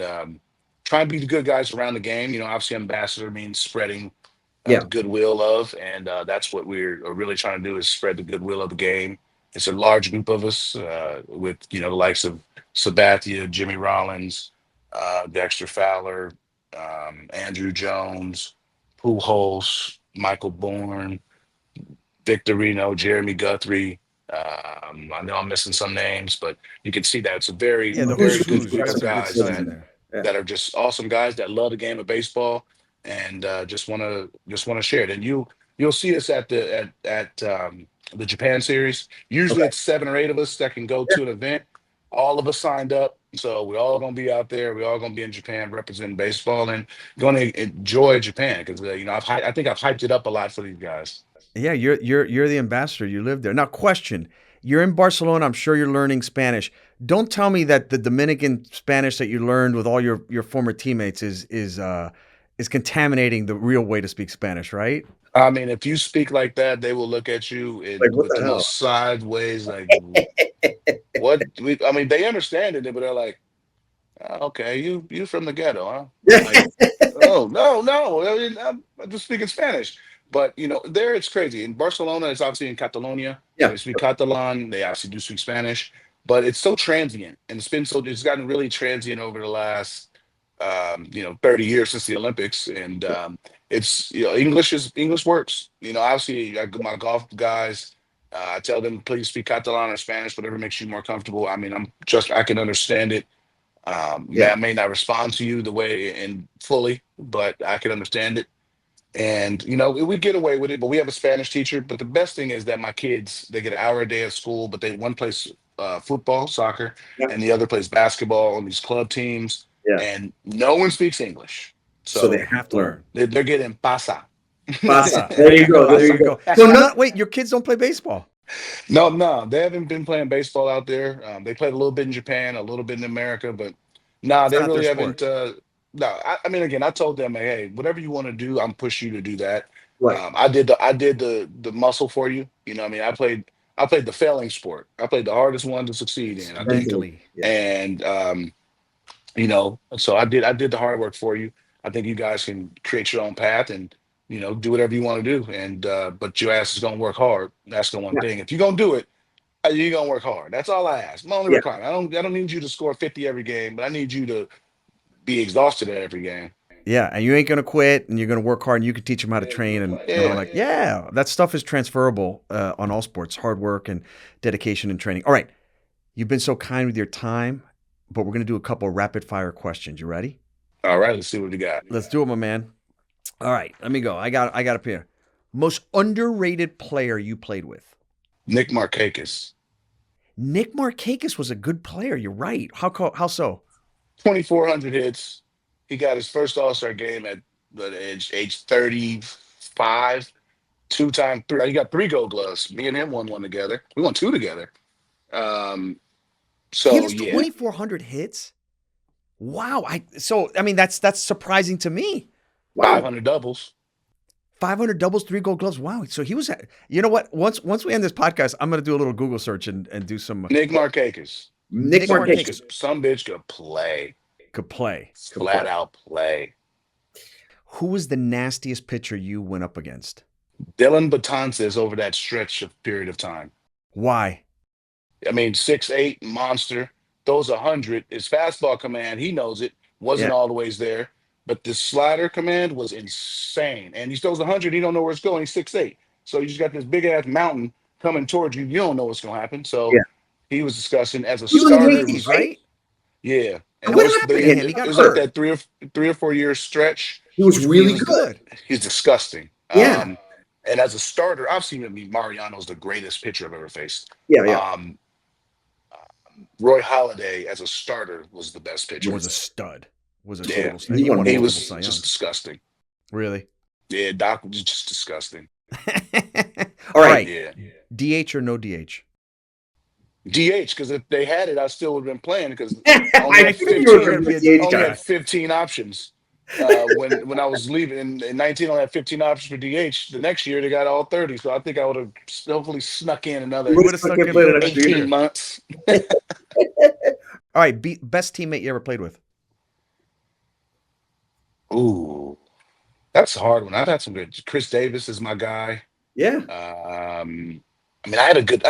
be the good guys around the game. Obviously, ambassador means spreading Yeah. the goodwill of, and that's what we're really trying to do is spread the goodwill of the game. It's a large group of us with the likes of Sabathia, Jimmy Rollins, Dexter Fowler, Andrew Jones, Pujols, Michael Bourne, Victorino, Jeremy Guthrie. I know I'm missing some names, but you can see that it's a very, Yeah, the very who's good who's. You group got of some good guys studs in there. Yeah. that are just awesome guys that love the game of baseball and just want to share it. And you'll see us at the Japan series. Usually Okay. it's 7 or 8 of us that can go Yeah. to an event. All of us signed up, so we're all gonna be out there. We're all gonna be in Japan representing baseball and going to enjoy Japan because I think I've hyped it up a lot for these guys. Yeah, you're the ambassador. You live there. Now, question: you're in Barcelona. I'm sure you're learning Spanish. Don't tell me that the Dominican Spanish that you learned with all your former teammates is contaminating the real way to speak Spanish, right? I mean, if you speak like that, they will look at you Like, what with the the hell? most sideways, like, what? I mean, they understand it, but they're like, "Ah, okay, you from the ghetto, huh?" I'm like, oh no, no, I'm just speaking Spanish. But there it's crazy. In Barcelona, it's obviously in Catalonia, so Yeah. they speak Catalan. They obviously do speak Spanish, but it's so transient, and it's gotten really transient over the last 30 years since the Olympics, and it's English works. Obviously, my golf guys. I tell them please speak Catalan or Spanish, whatever makes you more comfortable. I mean, I can understand it. Yeah. I may not respond to you the way and fully, but I can understand it. And we get away with it. But we have a Spanish teacher. But the best thing is that my kids they get an hour a day of school, but one plays football, soccer, Yeah. and the other plays basketball on these club teams, Yeah. and no one speaks English, So they so have to learn. they're getting pasa. Pasa. Pasa. There you go. There There you you go. go. So So no, wait, your kids don't play baseball. No, no, they haven't been playing baseball out there. They played a little bit in Japan, a little bit in America, but nah, It's they not their really sport. haven't. No, I mean, again, I told them, like, hey, whatever you want to do, I'm push you to do that. right. I did the muscle for you. I mean, I played the failing sport. I played the hardest one to succeed in, I think, Mentally. Mentally. Yeah. and so I did the hard work for you. I think you guys can create your own path and do whatever you want to do. And but your ass is gonna work hard. That's the one Yeah. thing. If you're gonna do it, you're gonna work hard. That's all I ask. My only Yeah. requirement. I don't need you to score 50 every game, but I need you to be exhausted at every game. Yeah, and you ain't gonna quit, and you're gonna work hard, and you can teach them how to train, and all Yeah. that. Yeah, that stuff is transferable on all sports. Hard work and dedication and training. All right, you've been so kind with your time, but we're gonna do a couple of rapid fire questions. You ready? All right, let's see what we got. Let's do it, my man. All right, let me go. I got a pair. Most underrated player you played with? Nick Markakis, Nick Markakis was a good player. You're right. How so? 2,400 hits. He got his first All-Star game at the age 35. Two-time three. He got 3 Gold Gloves. Me and him won one together. We won 2 together. Um, He so has yeah, 2,400 hits. Wow. I mean that's surprising to me. Wow. 500 doubles. 500 doubles, 3 Gold Gloves. Wow. So he was. You know what? Once we end this podcast, I'm gonna do a little Google search and do some. Nick Markakis. Nick Nick Markakis. Some bitch could play. Could play. Flat out play. Who was the nastiest pitcher you went up against? Dylan Betances over that stretch of period of time. Why? I mean, 6'8", monster, throws 100. His fastball command, he knows it, wasn't Yeah. all the ways there. But the slider command was insane. And he throws 100, he don't know where it's going. He's 6'8". So you just got this big-ass mountain coming towards you. You don't know what's going to happen. So Yeah. he was discussing as a He was in the starter. Yankees, Right? Yeah. And What those happened to him? it He got was like hurt. that 3 or 4 year stretch. He was He really was good. good. He's disgusting. Yeah. And as a starter, obviously, I mean, Mariano's the greatest pitcher I've ever faced. Yeah. Yeah. Um, Roy Halladay as a starter was the best pitcher. Was a stud. Was a Yeah. total stud. He He won won He multiple was Cy just Youngs. disgusting. Really? Yeah, Doc was just disgusting. All right. Yeah. DH or no DH? DH, because if they had it, I still would have been playing because I I figured 15 you were going to be a DH only guy. had 15 options. When I was leaving in 19, I only had 15 options for DH. The next year, they got all 30. So I think I would have hopefully snuck in another You would have stuck in played for an the extra 18 year. months. All right. Best teammate you ever played with? Ooh, that's a hard one. I've had some good. Chris Davis is my guy. Yeah. I mean, I had a good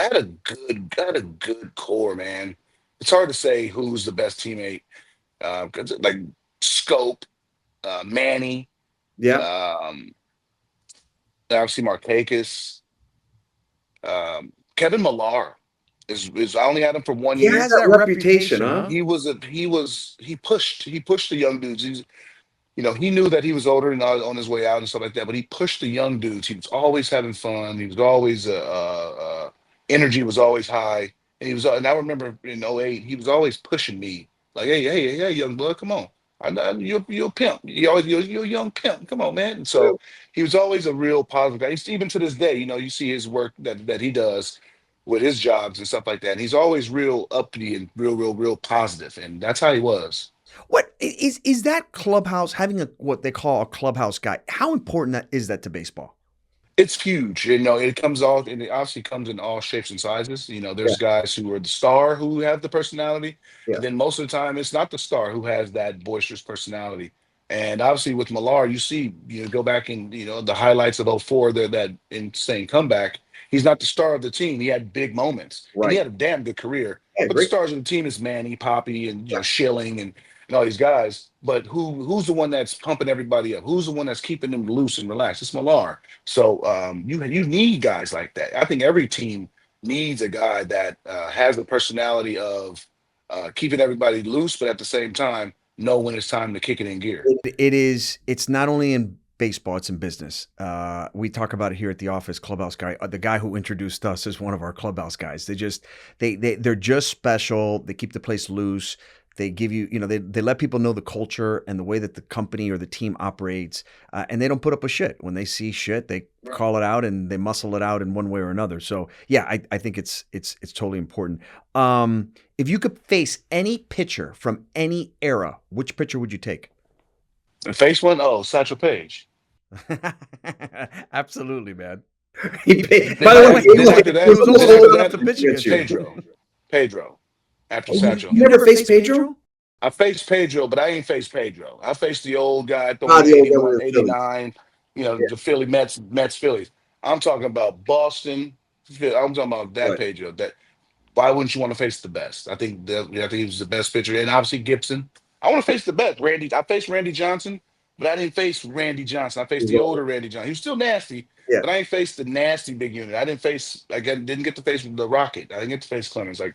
core, man. It's hard to say who's the best teammate. 'Cause like Scope, Manny, Yeah. um, obviously Markakis, Kevin Millar is I only had him for one He year. has that reputation, huh? He pushed the young dudes. He knew that he was older and on his way out and stuff like that, but he pushed the young dudes. He was always having fun. He was always energy was always high, and I remember in '08, he was always pushing me like, hey, young blood, come on. I know you're a pimp. You're a young pimp. Come on, man. And so he was always a real positive guy. Even to this day, you see his work that he does with his jobs and stuff like that. And he's always real uppity and real positive, and that's how he was. What is that clubhouse having what they call a clubhouse guy? How important is that to baseball? It's huge. It comes all and it obviously comes in all shapes and sizes. Yeah. There's guys who are the star who have the personality, Yeah. and then most of the time it's not the star who has that boisterous personality. And obviously with Millar, you see, go back and the highlights of '04, that insane comeback. He's not the star of the team. He had big moments, and he Right. had a damn good career. I But the agree. stars of the team is Manny, Poppy, and Schilling, and all these guys. But who's the one that's pumping everybody up? Who's the one that's keeping them loose and relaxed? It's Millar. So you need guys like that. I think every team needs a guy that has the personality of keeping everybody loose, but at the same time, know when it's time to kick it in gear. It's not only in baseball, it's in business. We talk about it here at the office. Clubhouse guy, the guy who introduced us is one of our clubhouse guys. They're just special. They keep the place loose. They give you, they let people know the culture and the way that the company or the team operates, and they don't put up with shit. When they see shit, they call it out and they muscle it out in one way or another. So yeah, I think it's totally important. If you could face any pitcher from any era, which pitcher would you take? And face one, Satchel Paige. Absolutely, man. By the Then way, then after that, he was almost then old after enough that, to pitch against you. Pedro. After You Satchel. never faced Pedro? I faced Pedro, but I ain't faced Pedro. I faced the old guy The throwing old guy 81, with the Phillies. 89, Yeah. the Philly Mets, Phillies. I'm talking about Boston. I'm talking about that Right. Pedro. Why wouldn't you want to face the best? I think he was the best pitcher, and obviously Gibson. I want to face the best. I faced Randy Johnson, but I didn't face Randy Johnson. I faced the older Randy Johnson. He was still nasty, Yeah. but I ain't faced the nasty big unit. Didn't get to face the Rocket. I didn't get to face Clemens. Like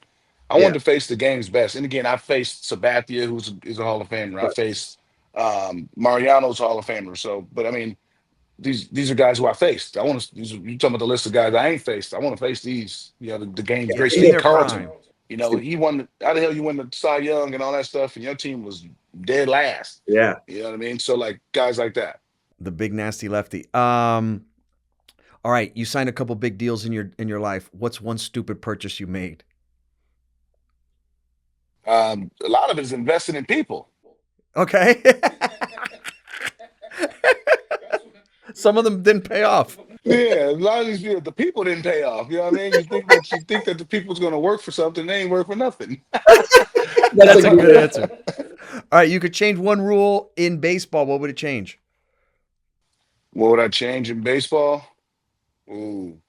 I Yeah. wanted to face the game's best. And again, I faced Sabathia, is a Hall of Famer. I Right. faced Mariano's Hall of Famer. So, but I mean, these are guys who I faced. You talking about the list of guys I ain't faced. I want to face these. The game's great. In Steve their Carlton. prime. He won. How the hell you win the Cy Young and all that stuff, and your team was dead last. Yeah. You know what I mean? So like guys like that. The big nasty lefty. All right, you signed a couple big deals in your life. What's one stupid purchase you made? A lot of it is investing in people. Okay. Some of them didn't pay off. Yeah, a lot of these the people didn't pay off. You know what I mean? You think that the people's going to work for something, they ain't work for nothing. That's a good answer. All right, you could change one rule in baseball. What would it change? What would I change in baseball? Ooh,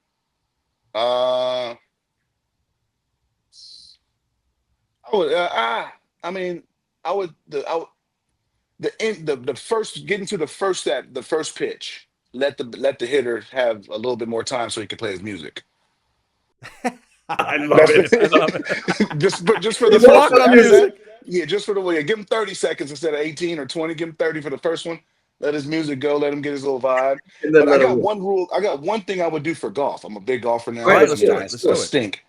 I would. I mean, I would. The first getting to the first pitch. Let the hitter have a little bit more time so he can play his music. I love it. I love it. just for the He's first walking one. on After music. that, yeah, just for the way. Give him 30 seconds instead of 18 or 20. Give him 30 for the first one. Let his music go. Let him get his little vibe. And then But I let got him one rule. I got one thing I would do for golf. I'm a big golfer now. All right, let's do it. Let's do it. Stink.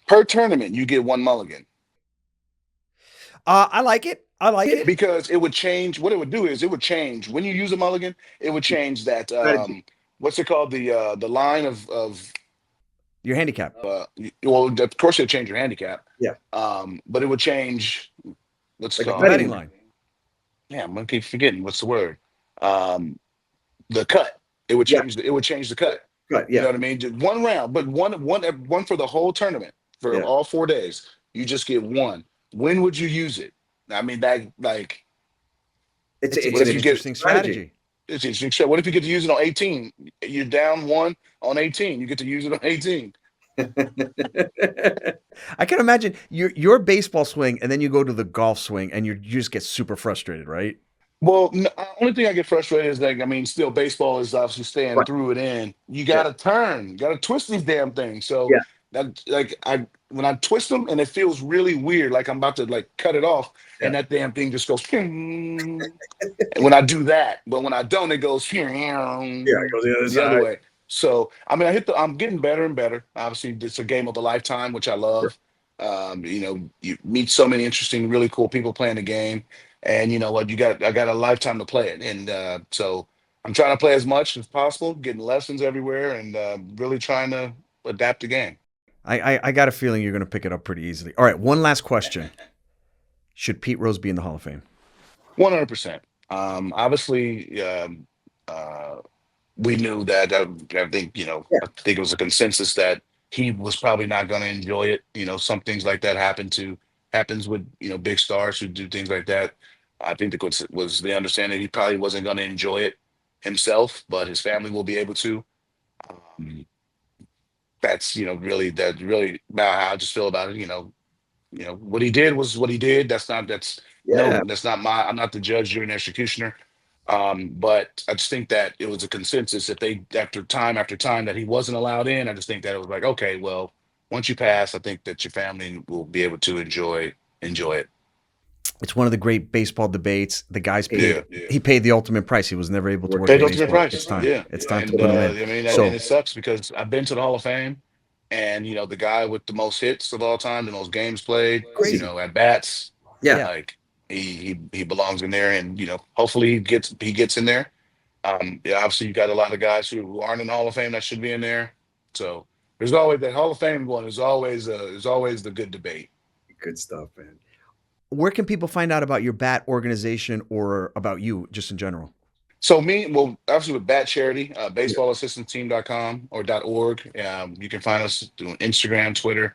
Per tournament, you get one mulligan. I like it. I like it. because it would change. What it would do is it would change when you use a mulligan. It would change that. Strategy. What's it called? The line of Your handicap. well, of course it'd change your handicap. Yeah. But it would change. What's it Like a called? Betting line. Yeah, I'm gonna keep forgetting. What's the word? Um, the cut. It would Yeah. change. It would change the cut. Right. You know Yeah. what I mean? Just one round, but one for the whole tournament for Yeah. all 4 days. You just get one. When would you use it? I mean, that like It's It's what an if you get interesting strategy. it's interesting. What if you get to use it on 18? You're down one on 18. You get to use it on 18. I can imagine your baseball swing, and then you go to the golf swing, and you just get super frustrated, right? Well, only thing I get frustrated is like, I mean, still baseball is obviously staying Right. through it in. You Yeah. got to turn, got to twist these damn things. So Yeah. that like when I twist them and it feels really weird, like I'm about to like cut it off, and that damn thing just goes. Ping. And when I do that, but when I don't, it goes Yeah. It goes the other the side. other way. So I mean, I'm getting better and better. Obviously, it's a game of a lifetime, which I love. You know, you meet so many interesting, really cool people playing the game, and you know what, I got a lifetime to play it, and so I'm trying to play as much as possible, getting lessons everywhere, and really trying to adapt the game. I got a feeling you're going to pick it up pretty easily. All right, one last question: should Pete Rose be in the Hall of Fame? 100%. Obviously, we knew that. I think Yeah. I think it was a consensus that he was probably not going to enjoy it. You know, some things like that happens with big stars who do things like that. I think was the understanding he probably wasn't going to enjoy it himself, but his family will be able to. Um, that's really about how I just feel about it. What he did was what he did. That's Yeah. no, that's not my. I'm not the judge, jury, and executioner. But I just think that it was a consensus that they, after time, that he wasn't allowed in. I just think that it was like, okay, well, once you pass, I think that your family will be able to enjoy it. It's one of the great baseball debates. The guy's paid. Yeah. He paid the ultimate price. He was never able to work Paid in ultimate baseball. price. It's time. Yeah, It's time to and put him I in. mean, So and it sucks because I've been to the Hall of Fame, and the guy with the most hits of all time, the most games played, Crazy. at bats, Yeah. like he belongs in there, and hopefully he gets in there. Yeah, obviously you got a lot of guys who aren't in the Hall of Fame that should be in there. So there's always that Hall of Fame one is always the good debate. Good stuff, man. where can people find out about your bat organization or about you just in general? So well, obviously with Bat Charity, baseballassistantteam.com or .org. You can find us through Instagram, Twitter.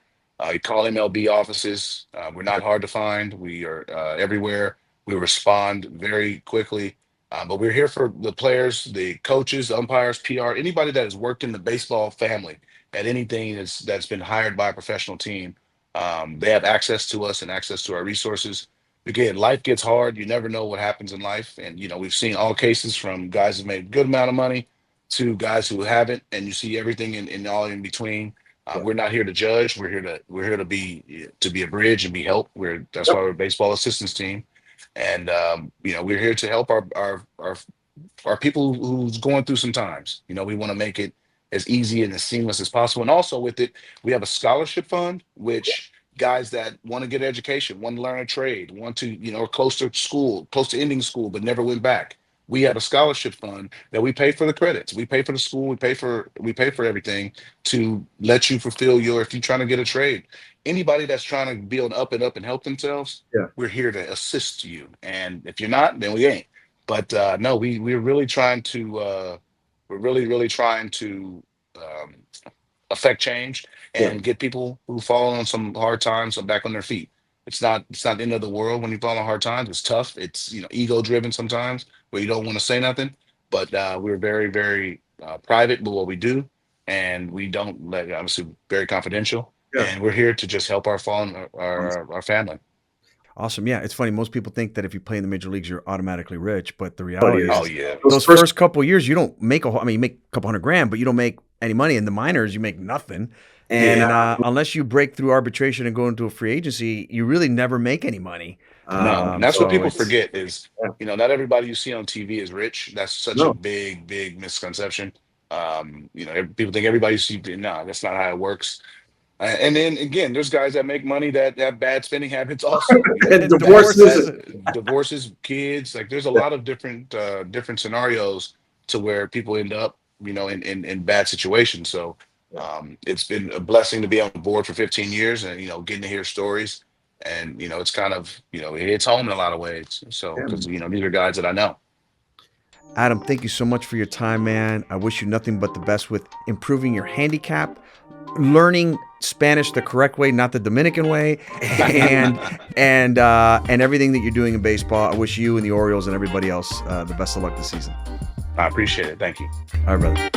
You call MLB offices. We're not hard to find. We are everywhere. We respond very quickly. But we're here for the players, the coaches, umpires, PR, anybody that has worked in the baseball family at anything that's been hired by a professional team. They have access to us and access to our resources. Again, life gets hard. You never know what happens in life. And, we've seen all cases from guys who made a good amount of money to guys who haven't, and you see everything in all in between. We're not here to judge. We're here to be a bridge and be help. That's why we're a baseball assistance team. And, we're here to help our people who's going through some times. We want to make it as easy and as seamless as possible. And also with it, we have a scholarship fund, which guys that want to get education, want to learn a trade, want to, close to school, close to ending school, but never went back. We have a scholarship fund that we pay for the credits. We pay for the school. We pay for everything to let you fulfill if you're trying to get a trade. Anybody that's trying to build up and help themselves, Yeah. we're here to assist you. And if you're not, then we ain't. But no, we're really trying to really trying to um, affect change and get people who fall on some hard times back on their feet. It's not the end of the world when you fall on hard times. It's tough. It's ego driven sometimes where you don't want to say nothing. But we're very very private with what we do, and we don't let obviously very confidential. Yeah. And we're here to just help our fallen our family. Awesome. Yeah, it's funny. Most people think that if you play in the major leagues, you're automatically rich, but the reality is, Oh yeah. those first couple of years, you don't make you make a couple $100,000, but you don't make any money. In the minors, you make nothing. And Unless you break through arbitration and go into a free agency, you really never make any money. No, and that's what so people it's- forget is, not everybody you see on TV is rich. That's such No. a big, big misconception. People think everybody you see, no, that's not how it works. And then again, there's guys that make money that have bad spending habits also. And divorces. Divorces, kids, like there's a lot of different scenarios to where people end up, in bad situations. So it's been a blessing to be on board for 15 years and getting to hear stories. And it's kind of, it hits home in a lot of ways. So Yeah. because these are guys that I know. Adam, thank you so much for your time, man. I wish you nothing but the best with improving your handicap, learning Spanish the correct way, not the Dominican way, and everything that you're doing in baseball. I wish you and the Orioles and everybody else the best of luck this season. I appreciate it. Thank you. All right, brother.